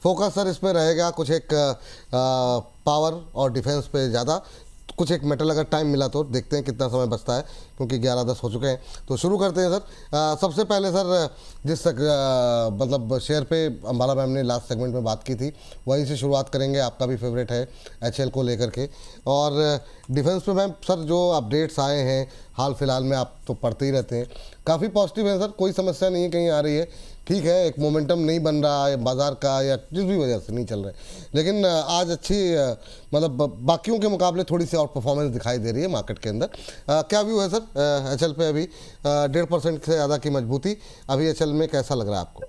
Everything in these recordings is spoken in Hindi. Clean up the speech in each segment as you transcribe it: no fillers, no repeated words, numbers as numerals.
फोकस सर इस पे रहेगा कुछ एक पावर और डिफेंस पे ज़्यादा, कुछ एक मेटल अगर टाइम मिला तो देखते हैं कितना समय बचता है, क्योंकि 11:10 हो चुके हैं। तो शुरू करते हैं सर। सबसे पहले सर जिस मतलब शेयर पे अंबाला मैम ने लास्ट सेगमेंट में बात की थी, वहीं से शुरुआत करेंगे। आपका भी फेवरेट है HL को लेकर के। और डिफेंस पे मैम सर जो अपडेट्स आए हैं हाल फिलहाल में, आप तो पढ़ते ही रहते हैं, काफ़ी पॉजिटिव है सर, कोई समस्या नहीं है कहीं आ रही है। ठीक है, एक मोमेंटम नहीं बन रहा है बाज़ार का या जिस भी वजह से नहीं चल रहा है, लेकिन आज अच्छी मतलब बाकियों के मुकाबले थोड़ी सी और परफॉर्मेंस दिखाई दे रही है मार्केट के अंदर। क्या व्यू है सर HL पे? अभी 1.5% से ज़्यादा की मजबूती अभी HL में, कैसा लग रहा है आपको?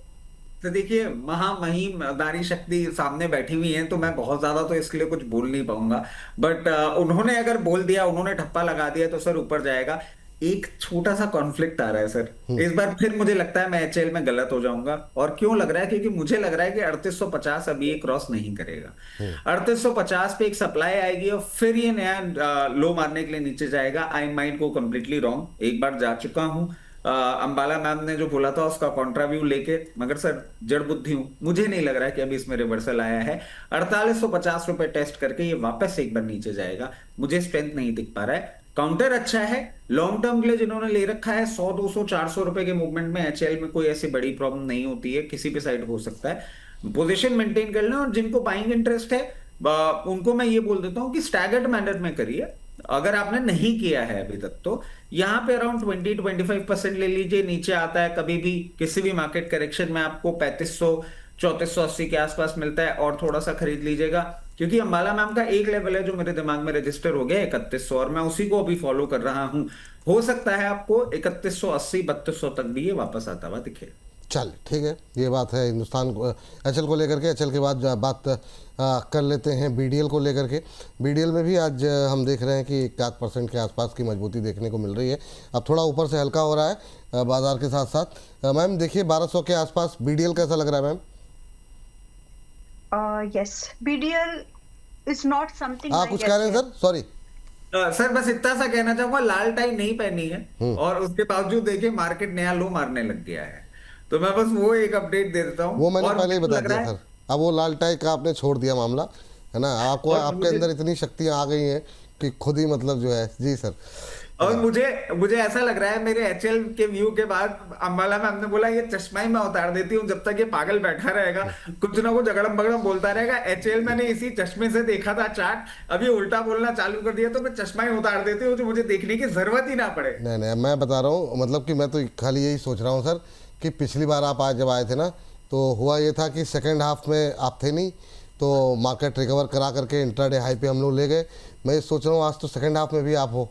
तो देखिए, महामहिम नारी शक्ति सामने बैठी हुई है, तो मैं बहुत ज्यादा तो इसके लिए कुछ बोल नहीं पाऊंगा। बट उन्होंने अगर बोल दिया, उन्होंने ठप्पा लगा दिया, तो सर ऊपर जाएगा। एक छोटा सा कॉन्फ्लिक्ट आ रहा है सर, इस बार फिर मुझे लगता है मैं HL में गलत हो जाऊंगा। और क्यों लग रहा है? क्योंकि मुझे लग रहा है कि 3850 अभी ये क्रॉस नहीं करेगा। 3850 पे एक सप्लाई आएगी और फिर ये नया लो मारने के लिए नीचे जाएगा। I might go completely wrong, एक बार जा चुका हूं। अंबाला मैम ने जो बोला था उसका कॉन्ट्रा व्यू लेके, मगर सर जड़ बुद्धि हूं, मुझे नहीं लग रहा है कि अभी इसमें रिवर्सल आया है। 4850 रुपए टेस्ट करके ये वापस एक बार नीचे जाएगा, मुझे स्ट्रेंथ नहीं दिख पा रहा है। काउंटर अच्छा है लॉन्ग टर्म के लिए, जिन्होंने ले रखा है 100 200 400 रुपए के मूवमेंट में HL में कोई ऐसी बड़ी प्रॉब्लम नहीं होती है, किसी भी साइड हो सकता है। पोजीशन मेंटेन कर लें, और जिनको बाइंग इंटरेस्ट है उनको मैं ये बोल देता हूँ कि स्टैगर्ड मैनर में करिए। अगर आपने नहीं किया है अभी तक, तो यहाँ पे अराउंड 20-25% ले लीजिए। नीचे आता है कभी भी किसी भी मार्केट करेक्शन में आपको 3500 3480 के आसपास मिलता है, और थोड़ा सा खरीद लीजिएगा। क्योंकि अंबाला मैम का एक लेवल है जो मेरे दिमाग में रजिस्टर हो गया 3100, और मैं उसी को अभी फॉलो कर रहा हूं। हो सकता है आपको 3180 3200 तक भी ये वापस आता हुआ दिखे। चल ठीक है, ये बात है हिंदुस्तान को HL को लेकर के। HL के बाद बात कर लेते हैं BDL को लेकर के। BDL में भी आज हम देख रहे हैं कि 1% के आसपास की मजबूती देखने को मिल रही है। अब थोड़ा ऊपर से हल्का हो रहा है बाजार के साथ साथ। मैम देखिए 1200 के आसपास BDL कैसा लग रहा है ma'am? Yes, BDL is not something like कुछ कह रहे हैं HL. सर? सॉरी सर बस इतना सा कहना चाहूंगा, लाल टाई नहीं पहनी है और उसके बावजूद देखिए मार्केट नया लो मारने लग गया है। तो मैं बस वो एक अपडेट दे देता हूँ। वो मैंने और पहले ही मुझे बता लग दिया रहा है, सर। अब वो लाल टाई का आपने छोड़ दिया मामला, है ना? आपको और आपके मुझे अंदर इतनी शक्तियाँ आ गई हैं कि खुद ही मतलब जो है। जी सर। और मुझे ऐसा लग रहा है मेरे HL के व्यू के बाद अंबाला में हमने बोला ये चश्मा ही मैं उतार देती हूँ, जब तक ये पागल बैठा रहेगा कुछ ना कुछ अगड़म बगड़म बोलता रहेगा। HL मैंने इसी चश्मे से देखा था चार्ट, अभी उल्टा बोलना चालू कर दिया, तो मैं चश्मा ही उतार देती हूँ, जो मुझे देखने की जरूरत ही ना पड़े। नहीं नहीं, मैं बता रहा हूँ, मतलब कि मैं तो खाली यही सोच रहा हूँ सर कि पिछली बार आप आज जब आए थे ना, तो हुआ ये था कि सेकेंड हाफ में आप थे नहीं, तो मार्केट रिकवर करा करके इंट्राडे हाई पे हम लोग ले गए। मैं ये सोच रहा हूँ आज तो सेकेंड हाफ में भी आप हो,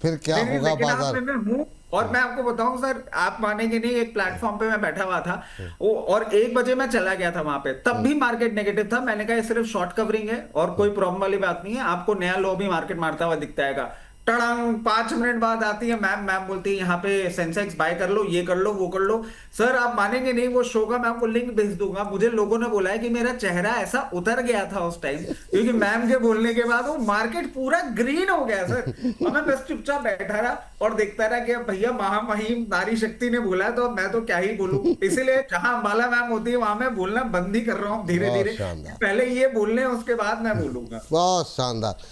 फिर क्या नहीं नहीं, होगा लेकिन आप बाजार? में मैं हूँ। और मैं आपको बताऊं सर, आप मानेंगे नहीं, एक प्लेटफॉर्म पे मैं बैठा हुआ था वो, और 1 बजे मैं चला गया था वहां पे, तब भी मार्केट नेगेटिव था। मैंने कहा ये सिर्फ शॉर्ट कवरिंग है और कोई प्रॉब्लम वाली बात नहीं है, आपको नया लो भी मार्केट मारता हुआ दिखता है। टड़ांग 5 मिनट बाद आती है मैम, बोलती है यहाँ पे सेंसेक्स बाय कर लो, ये कर लो, वो कर लो। सर आप मानेंगे नहीं, वो शो का मैं आपको लिंक भेज दूंगा। मुझे लोगों ने बोला है कि मेरा चेहरा ऐसा उतर गया था उस टाइम, क्योंकि मैम के बोलने के बाद वो मार्केट पूरा ग्रीन हो गया सर। और मैं बस चुपचाप बैठा रहा और देखता रहा कि अब भैया महामहिम नारी शक्ति ने बोला है, तो मैं तो क्या ही बोलूं। इसीलिए जहां अंबाला मैम होती है वहां मैं बोलना बंद ही कर रहा हूँ धीरे बहुत धीरे। शानदार, पहले ये बोलने उसके बाद मैं बोलूंगा। बहुत शानदार।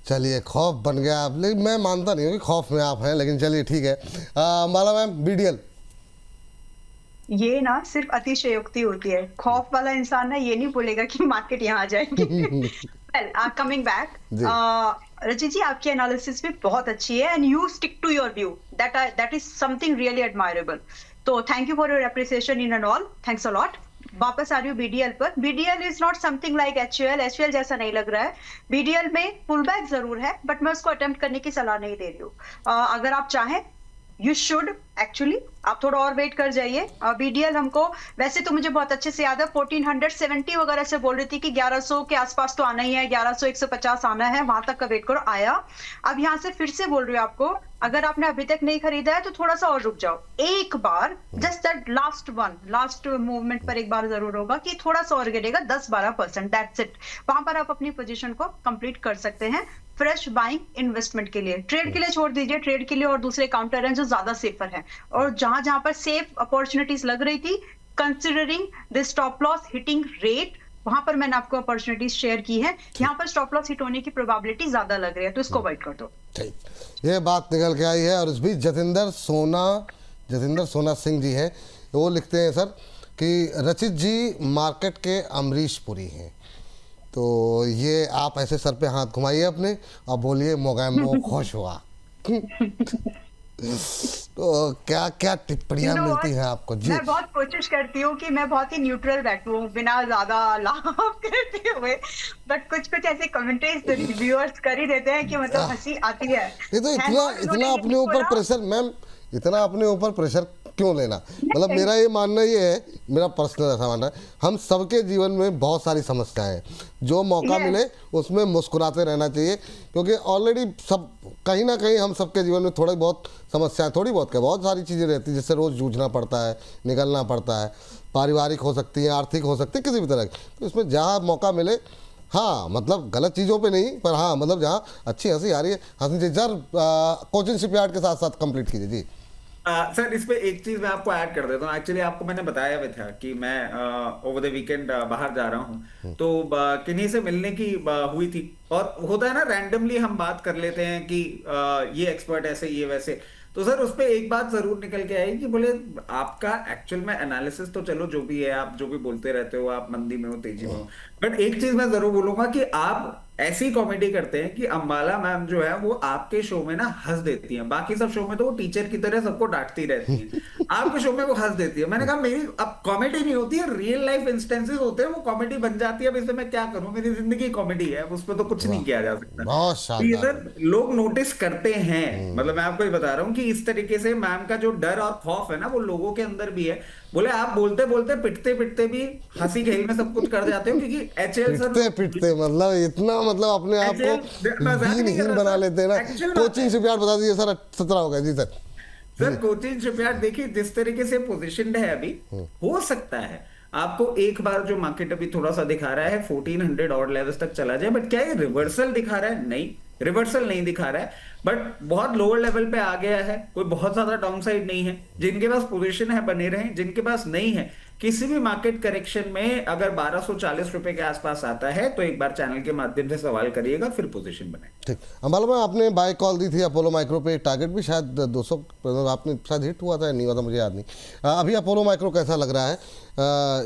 चलिए खौफ बन गया आप, लेकिन मैं मानता नहीं हूँ कि खौफ में आप हैं, लेकिन चलिए ठीक है। Ambala ma'am BDL। ये ना सिर्फ अतिशयोक्ति होती है, खौफ वाला इंसान ना ये नहीं बोलेगा कि मार्केट यहाँ आ जाएगी। वेल कमिंग बैक, रचित जी आपकी एनालिसिस भी बहुत अच्छी है, and you stick to your view, that is something really admirable. तो thank you for your appreciation in and all, thanks a lot. वापस आ रही हूँ BDL पर। BDL is not something like HL जैसा नहीं लग रहा है। BDL में पुल बैक जरूर है, बट मैं उसको अटेम्प्ट करने की सलाह नहीं दे रही हूँ। अगर आप चाहें यू शुड एक्चुअली, आप थोड़ा और वेट कर जाइए। BDL हमको वैसे तो मुझे बहुत अच्छे से याद है 1470 वगैरह से बोल रही थी कि 1100 के आसपास तो आना ही है, 1100 150 आना है, वहां तक का वेट करो, आया। अब यहाँ से फिर से बोल रही हूँ आपको, अगर आपने अभी तक नहीं खरीदा है तो थोड़ा सा और रुक जाओ एक बार, जस्ट दैट लास्ट मूवमेंट पर एक बार जरूर होगा कि थोड़ा सा और गिरेगा 10-12%, दैट्स इट। वहां पर आप अपनी पोजीशन को कंप्लीट कर सकते हैं। फ्रेश बाइंग इन्वेस्टमेंट के लिए, ट्रेड के लिए छोड़ दीजिए, ट्रेड के लिए और दूसरे काउंटर हैं जो ज्यादा सेफर हैं, और जहां पर सेफ अपॉर्चुनिटीज लग रही थी, considering the stop loss hitting rate, वहां पर मैंने आपको अपॉर्चुनिटीज शेयर की है। यहाँ पर स्टॉप लॉस हिट होने की प्रोबेबिलिटी ज्यादा लग रही है, तो इसको अवॉइड कर दो। ठीक, ये बात निकल के आई है। और इस बीच जतिंदर सोना सिंह जी हैं, वो लिखते हैं सर कि रचित जी मार्केट के अमरीश पुरी हैं। तो ये आप ऐसे सर पे हाथ घुमाइए अपने और बोलिए मोगैम्बो खुश हुआ। तो क्या क्या टिप्पणियां मिलती हैं आपको जी? मैं बहुत कोशिश करती हूँ कि मैं बहुत ही न्यूट्रल बैठूं बिना ज्यादा लाभ करते हुए, बट कुछ कुछ ऐसे कमेंट्रीज रिव्यूअर्स कर ही देते हैं कि मतलब हंसी आती है। ये तो इतना अपने ऊपर प्रेशर, मैम इतना अपने ऊपर प्रेशर क्यों लेना? मतलब मेरा ये मानना ये है, मेरा पर्सनल ऐसा मानना है, हम सबके जीवन में बहुत सारी समस्याएं हैं, जो मौका मिले उसमें मुस्कुराते रहना चाहिए, क्योंकि ऑलरेडी सब कहीं ना कहीं हम सबके जीवन में थोड़ी बहुत समस्याएं, थोड़ी बहुत क्या बहुत सारी चीज़ें रहती हैं जिससे रोज़ जूझना पड़ता है, निकलना पड़ता है, पारिवारिक हो सकती है, आर्थिक हो सकती है, किसी भी तरह की। तो इसमें जहाँ मौका मिले, हाँ मतलब गलत चीज़ों पे नहीं, पर हाँ मतलब जहाँ अच्छी हंसी आ रही है हंसनी चाहिए। सर कोचिन शिपयार्ड के साथ साथ कंप्लीट कीजिए जी। सर इस पे एक चीज मैं आपको ऐड कर देता हूँ। एक्चुअली आपको मैंने बताया भी था कि मैं ओवर द वीकेंड बाहर जा रहा हूँ, तो किन्हीं से मिलने की हुई थी। और होता है ना, रैंडमली हम बात कर लेते हैं कि ये एक्सपर्ट ऐसे, ये वैसे। तो सर उस पे एक बात जरूर निकल के आई कि बोले आपका एक्चुअल में एनालिसिस तो चलो जो भी है, आप जो भी बोलते रहते हो, आप मंदी में हो तेजी में हो, बट एक चीज मैं जरूर बोलूंगा कि आप ऐसी कॉमेडी करते हैं कि अंबाला मैम जो है वो आपके शो में ना हंस देती हैं। बाकी सब शो में तो वो टीचर की तरह सबको डांटती रहती हैं, आपके शो में वो हंस देती है। मैंने कहा मेरी अब कॉमेडी नहीं होती है, रियल लाइफ इंस्टेंसेस होते हैं, वो कॉमेडी बन जाती है। अब इसमें मैं क्या करूं, मेरी जिंदगी कॉमेडी है, उस पर तो कुछ नहीं किया जा सकता। बहुत तो ये शानदार। सर लोग नोटिस करते हैं। मतलब मैं आपको ये बता रहा हूँ कि इस तरीके से मैम का जो डर और खौफ है ना, वो लोगों के अंदर भी है। बोले आप बोलते बोलते पिटते पिटते भी हंसी खेल में सब कुछ कर जाते हो, क्योंकि एचएल सर पिटते मतलब इतना, मतलब अपने आप को दीनहीन बना लेते हैं ना। कोचिंग शिपयार्ड बता दीजिए सर, 17 हो गया जी सर। सर कोचिंग शिपयार्ड देखिए जिस तरीके से पोजीशनड है अभी, हो सकता है आपको एक बार जो मार्केट अभी थोड़ा सा दिखा रहा है 1400 और लेवल्स तक चला जाए, बट क्या ये रिवर्सल दिखा रहा है? नहीं, रिवर्सल नहीं दिखा रहा है, बट बहुत लोअर लेवल पे आ गया है। कोई बहुत ज्यादा डाउन साइड नहीं है। जिनके पास पोजीशन है बने रहे, जिनके पास नहीं है, किसी भी मार्केट करेक्शन में अगर 1240 रुपए के आसपास आता है तो एक बार चैनल के माध्यम से सवाल करिएगा, फिर पोजीशन बनाए। ठीक, अंबाला में आपने बाय कॉल दी थी अपोलो माइक्रो पे, टारगेट भी शायद 200 आपने शायद हिट हुआ था, नहीं हुआ था मुझे याद नहीं। अभी अपोलो माइक्रो कैसा लग रहा है?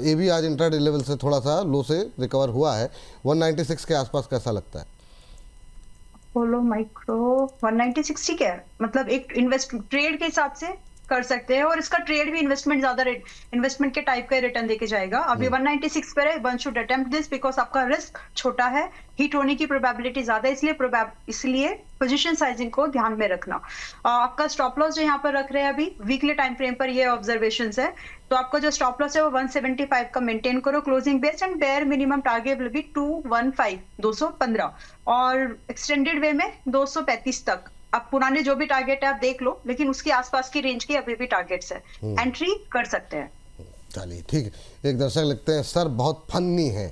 ये भी आज इंट्राडे लेवल से थोड़ा सा लो से रिकवर हुआ है, 196 के आसपास कैसा लगता है? अपोलो माइक्रो 196 ठीक है, मतलब एक इन्वेस्ट ट्रेड के हिसाब से कर सकते हैं, और इसका ट्रेड भी इन्वेस्टमेंट ज्यादा इन्वेस्टमेंट के टाइप का रिटर्न देके जाएगा। अभी 196 पर है, one should attempt this because आपका रिस्क छोटा है, हिट होने की प्रोबेबिलिटी ज्यादा है, इसलिए पोजीशन साइजिंग को ध्यान में रखना। आपका स्टॉप लॉस जो यहाँ पर रख रहे हैं अभी वीकली टाइम फ्रेम पर, ये ऑब्जर्वेशंस है। तो आपका जो स्टॉप लॉस है वो 175 का मेंटेन करो closing based, and bare minimum target will be 215 215, और एक्सटेंडेड वे में 235 तक। आप पुराने जो भी टारगेट है आप देख लो, लेकिन उसके आसपास की रेंज के अभी भी टारगेट्स है, एंट्री कर सकते हैं। चलिए ठीक। एक दर्शक लिखते हैं सर बहुत फन्नी है।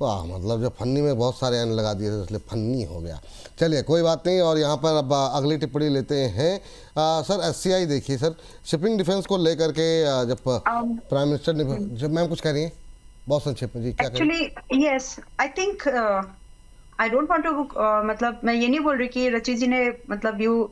वाह, मतलब जो फन्नी में बहुत सारे एन लगा दिए थे इसलिए फन्नी हो गया। चलिए कोई बात नहीं। और यहाँ पर अब अगली टिप्पणी लेते हैं। सर एससीआई देखिए सर, शिपिंग डिफेंस को लेकर के जब प्राइम मिनिस्टर ने, जब मैम कुछ कह रही हैं बहुत संक्षेप में जी, क्या actually yes I think I don't want to, मतलब मैं ये नहीं बोल रही कि रचित जी ने मतलब व्यू,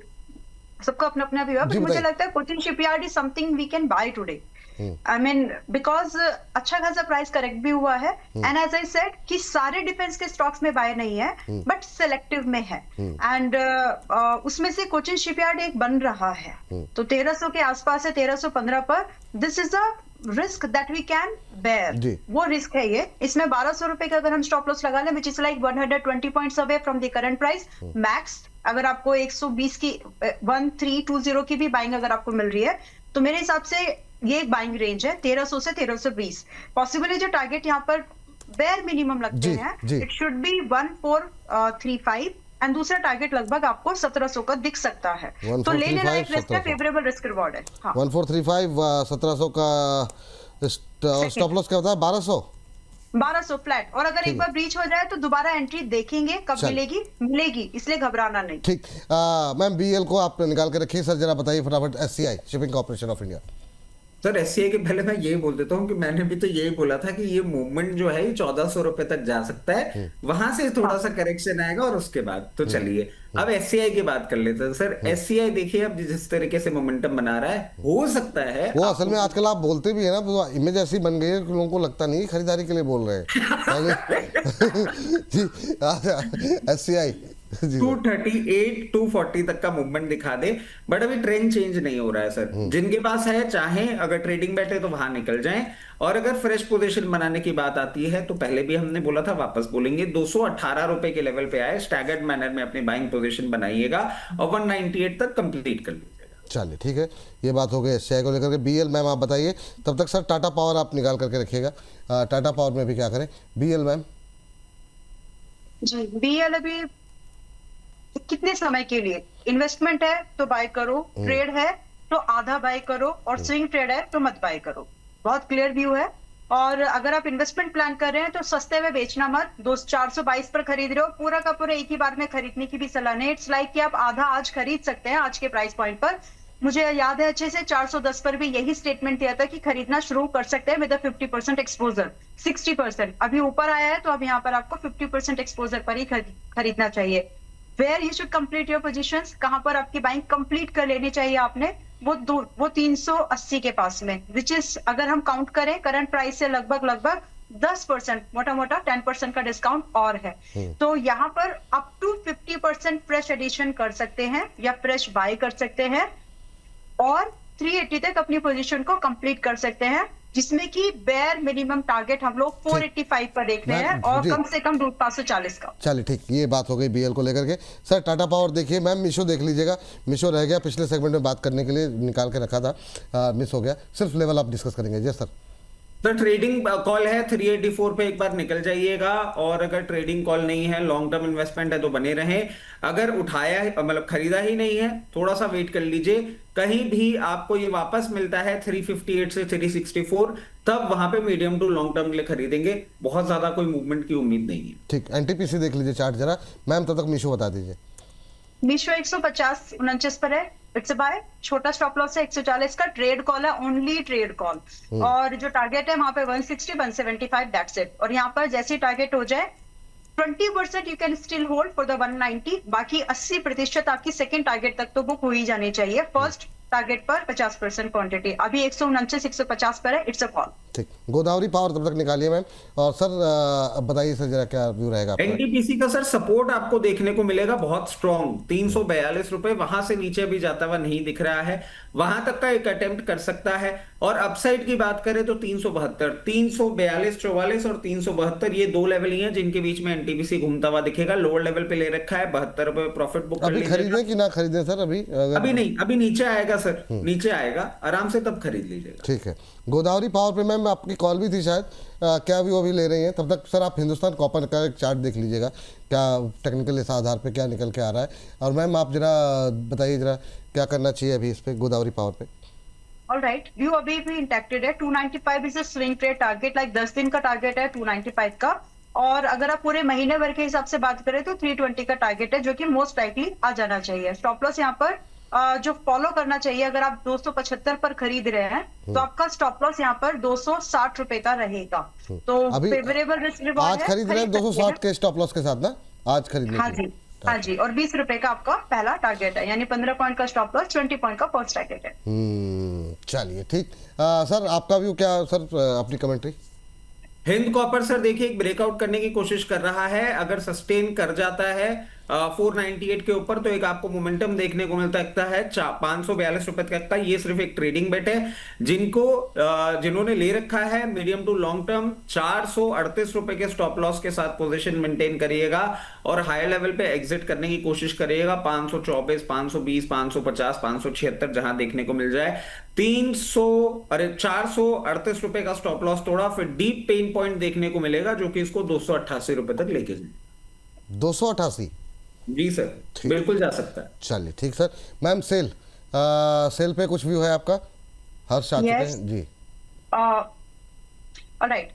सबका अपना अपना व्यू है, बट मुझे लगता है Cochin Shipyard is something we can buy today. I mean because अच्छा खासा प्राइस करेक्ट भी हुआ है, एंड एज आई सेड कि सारे डिफेंस के स्टॉक्स में बाय नहीं है, बट सिलेक्टिव में है, एंड उसमें से कोचिन शिपयार्ड एक बन रहा है। तो 1300 के आसपास है, 1315 पर। This is a risk that we can bear, वो रिस्क है ये। इसमें 1200 रुपए का अगर हम स्टॉप लॉस लगा लें, which is like 120 points away from the current price max, अगर आपको 120 की 1320 की भी बाइंग अगर आपको मिल रही है, तो मेरे हिसाब से ये एक बाइंग रेंज है 1300 से 1320। पॉसिबली जो टारगेट यहाँ पर बेयर मिनिमम लगते हैं, इट शुड बी 1435, एंड दूसरा टारगेट लगभग आपको 1700 का दिख सकता है। तो ले लेना एक रिस्क है, फेवरेबल रिस्क रिवॉर्ड है। हाँ। 1435 1700 का स्टॉप लॉस क्या होता है? 1200 फ्लैट। और अगर एक बार ब्रीच हो जाए तो दोबारा एंट्री देखेंगे, कब मिलेगी, इसलिए घबराना नहीं। ठीक। मैम बीएल को आप निकाल के रखिए। सर जरा बताइए फटाफट SCI, shipping corporation of India. Sir SCI के पहले मैं यही बोल देता हूँ कि मैंने भी तो यही बोला था कि ये मूवमेंट जो है ये 1400 रुपए तक जा सकता है, वहां से थोड़ा सा करेक्शन आएगा और उसके बाद तो चलिए अब एससीआई की बात कर लेते हैं। सर एससीआई देखिए अब जिस तरीके से मोमेंटम बना रहा है, हो सकता है वो असल में आजकल आप बोलते भी है ना, वो इमेज ऐसी बन गई है कि लोगों को लगता नहीं खरीदारी के लिए बोल रहे हैं। जी एससीआई जी 238 240 तक का मूवमेंट दिखा दे, बट अभी ट्रेंड चेंज नहीं हो रहा है सर। जिनके पास है चाहे अगर ट्रेडिंग बैठे तो वहां निकल जाएं, और अगर फ्रेश पोजीशन बनाने की बात आती है तो पहले भी हमने बोला था, वापस बोलेंगे, 218 रुपए के लेवल पे आए, स्टैगर्ड मैनर में अपनी बाइंग पोजीशन बनाइएगा और 198 तक कंप्लीट कर लीजिएगा। चलिए ठीक है, ये बात हो गई एससीआई को लेकर के। बीएल मैम आप बताइए, तब तक सर टाटा पावर आप निकाल करके रखिएगा, टाटा पावर में भी क्या करें। बीएल मैम जी, बीएल अभी कितने समय के लिए इन्वेस्टमेंट है तो बाय करो, ट्रेड है तो आधा बाय करो, और स्विंग ट्रेड है तो मत बाय करो। बहुत क्लियर व्यू है। और अगर आप इन्वेस्टमेंट प्लान कर रहे हैं तो सस्ते में बेचना मत। 422 पर खरीद रहे हो, पूरा का पूरा एक ही बार में खरीदने की भी सलाह नहीं। इट्स लाइक कि आप आधा आज खरीद सकते हैं आज के प्राइस पॉइंट पर। मुझे याद है अच्छे से 410 पर भी यही स्टेटमेंट दिया था कि खरीदना शुरू कर सकते हैं विद 50% एक्सपोजर, 60%। अभी ऊपर आया है तो अब यहाँ पर आपको 50% एक्सपोजर पर ही खरीदना चाहिए। Where you should complete your positions, कहां पर आपकी बाइंग कंप्लीट कर लेनी चाहिए आपने, वो 380 के पास में, विच इज अगर हम काउंट करें करंट प्राइस से लगभग 10%, मोटा मोटा 10% का डिस्काउंट और है। तो यहाँ पर अप टू 50% फ्रेश एडिशन कर सकते हैं या फ्रेश बाय कर सकते हैं, और 380 तक अपनी पोजीशन को कंप्लीट कर सकते हैं, जिसमें कि बेयर मिनिमम टारगेट हम लोग 485 पर देख रहे हैं और कम से कम 540 का। चलिए ठीक, ये बात हो गई बीएल को लेकर के। सर टाटा पावर देखिए मैम, मिशो देख लीजिएगा, मिशो रह गया पिछले सेगमेंट में बात करने के लिए, निकाल के रखा था, मिस हो गया। सिर्फ लेवल आप डिस्कस करेंगे। जी सर। तो ट्रेडिंग कॉल है 384 पे एक बार निकल जाइएगा, और अगर ट्रेडिंग कॉल नहीं है, लॉन्ग टर्म इन्वेस्टमेंट है तो बने रहें। अगर उठाया है मतलब खरीदा ही नहीं है, थोड़ा सा वेट कर लीजिए। कहीं भी आपको ये वापस मिलता है 358 से 364, तब वहां पे मीडियम टू लॉन्ग टर्म के लिए खरीदेंगे। बहुत ज्यादा कोई मूवमेंट की उम्मीद नहीं है। ठीक, एनटीपीसी देख लीजिए चार्ट जरा मैम, तब तक मिशो बता दीजिए। मिशो 150-49 पर है, इट्स अ बाय। छोटा स्टॉप लॉस है 140 का, ट्रेड कॉल है, ओनली ट्रेड कॉल। और जो टारगेट है वहां पे 160 175, दैट्स इट। और यहाँ पर जैसे टारगेट हो जाए 20% you can still hold for the 190, बाकी 80% आपकी सेकंड टारगेट तक तो बुक हो ही जानी चाहिए। फर्स्ट टारगेट पर 50% क्वांटिटी, अभी 149 150 पर है, इट्स अ कॉल। ठीक, गोदावरी पावर तब तक निकालिए मैम। और सर अब बताइए सर जरा क्या व्यू रहेगा आपका। एनटीपीसी का सर सपोर्ट आपको देखने को मिलेगा बहुत स्ट्रॉन्ग, 342 रुपए, वहां से नीचे भी जाता हुआ नहीं दिख रहा है, वहां तक का एक अटेम्प्ट कर सकता है। और अपसाइड की बात करें तो 372, 342 44 और 372, ये दो लेवल ही हैं जिनके बीच में एनटीपीसी घूमता हुआ दिखेगा। लोअर लेवल पे ले रखा है 72 रुपए प्रॉफिट बुक कर अभी लीजिएगा। खरीदें कि ना खरीदें सर? अभी नहीं, अभी नीचे आएगा सर, नीचे आएगा आराम से, तब खरीद लीजिएगा। ठीक है। गोदावरी पावर पे मैम आपकी कॉल भी थी शायद, क्या भी वो भी ले रही हैं? तब तक सर आप हिंदुस्तान कॉपर का एक चार्ट देख लीजिएगा, क्या टेक्निकल इस आधार पे क्या निकल के आ रहा है। और मैम आप जरा बताइए जरा क्या करना चाहिए अभी इस पे गोदावरी पावर पे। ऑलराइट, व्यू अभी भी इंटैक्टेड है। 295 is a swing trade target, like 10 दिन का टारगेट है 295 का। और अगर आप पूरे महीने भर के हिसाब से बात करें तो 320 का टारगेट है, जो कि मोस्ट लाइकली आ जाना चाहिए। स्टॉप लॉस यहाँ पर जो फॉलो करना चाहिए, अगर आप 275 पर खरीद रहे हैं तो आपका स्टॉप लॉस यहाँ पर 260 रुपए का रहेगा। तो फेवरेबल रिस्क रिवॉर्ड आज खरीद रहे हैं 260 के स्टॉप लॉस के साथ ना, आज खरीदने हाँ जी, हाँ जी। और 20 रुपए का आपका पहला टारगेट है, यानी 15 पॉइंट का स्टॉप लॉस, 20 पॉइंट का फर्स्ट टारगेट है। चलिए ठीक। सर आपका व्यू क्या सर, अपनी कमेंट्री। हिंद कॉपर सर देखिए एक ब्रेकआउट करने की कोशिश कर रहा है, अगर सस्टेन कर जाता है 498 के ऊपर तो एक आपको मोमेंटम देखने को मिलता है 542 रुपए तक का। ये सिर्फ एक ट्रेडिंग बेट है, जिन्होंने ले रखा है मीडियम टू लॉन्ग टर्म 438 रुपए के स्टॉप लॉस के साथ पोजीशन मेंटेन करिएगा और हायर लेवल पे एग्जिट करने की कोशिश करिएगा 524, 520, 550, 576 जहां देखने को मिल जाए। 438 रुपए का स्टॉप लॉस तोड़ा, फिर डीप पेन पॉइंट देखने को मिलेगा जो कि इसको 288 रुपए तक लेके जाए। 288 जी सर, बिल्कुल जा सकता है। चलिए ठीक सर। मैम सेल सेल पे कुछ व्यू है आपका? हर्ष आ चुके हैं जी। ऑलराइट,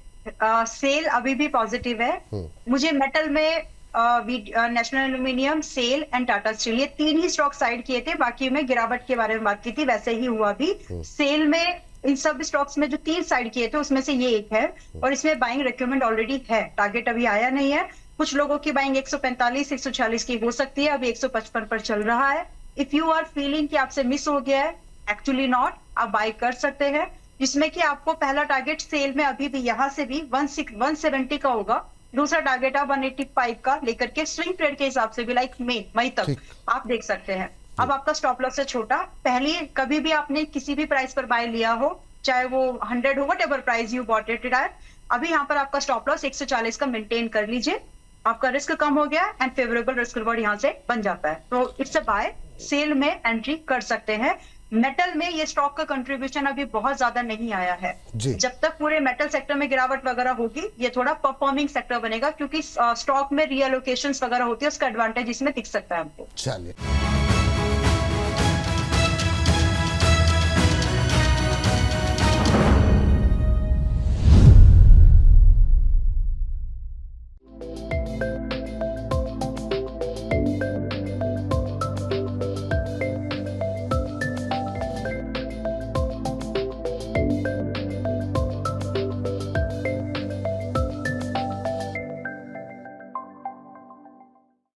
सेल अभी भी पॉजिटिव है। मुझे मेटल में नेशनल एल्यूमिनियम, सेल एंड टाटा स्टील, ये तीन ही स्टॉक साइड किए थे, बाकी में गिरावट के बारे में बात की थी, वैसे ही हुआ भी। सेल में इन सब स्टॉक्स में जो 3 साइड किए थे उसमें से ये एक है, और इसमें बाइंग रिक्वायरमेंट ऑलरेडी है, टारगेट अभी आया नहीं है। कुछ लोगों की बाइंग 145 146 की हो सकती है, अभी 155 पर चल रहा है। इफ यू आर फीलिंग कि आपसे मिस हो गया है, एक्चुअली नॉट, आप बाय कर सकते हैं, जिसमें कि आपको पहला टारगेट सेल में अभी भी यहां से भी 170 का होगा, दूसरा टारगेट आप 185 का लेकर के स्विंग ट्रेड के हिसाब से भी लाइक मई तक आप देख सकते हैं। अब आपका स्टॉप लॉस है छोटा, पहले कभी भी आपने किसी भी प्राइस पर बाय लिया हो, चाहे वो 100 हो, what ever price you bought it at, अभी यहाँ पर आपका स्टॉप लॉस 140 का मेंटेन कर लीजिए, आपका रिस्क कम हो गया एंड फेवरेबल रिस्क रिवॉर्ड यहाँ से बन जाता है, तो इट्स अ बाय, सेल में एंट्री कर सकते हैं। मेटल में ये स्टॉक का कंट्रीब्यूशन अभी बहुत ज्यादा नहीं आया है जी। जब तक पूरे मेटल सेक्टर में गिरावट वगैरह होगी ये थोड़ा परफॉर्मिंग सेक्टर बनेगा, क्योंकि स्टॉक में रीअलोकेशंस वगैरह होती है, उसका एडवांटेज इसमें दिख सकता है हमको। चलिए।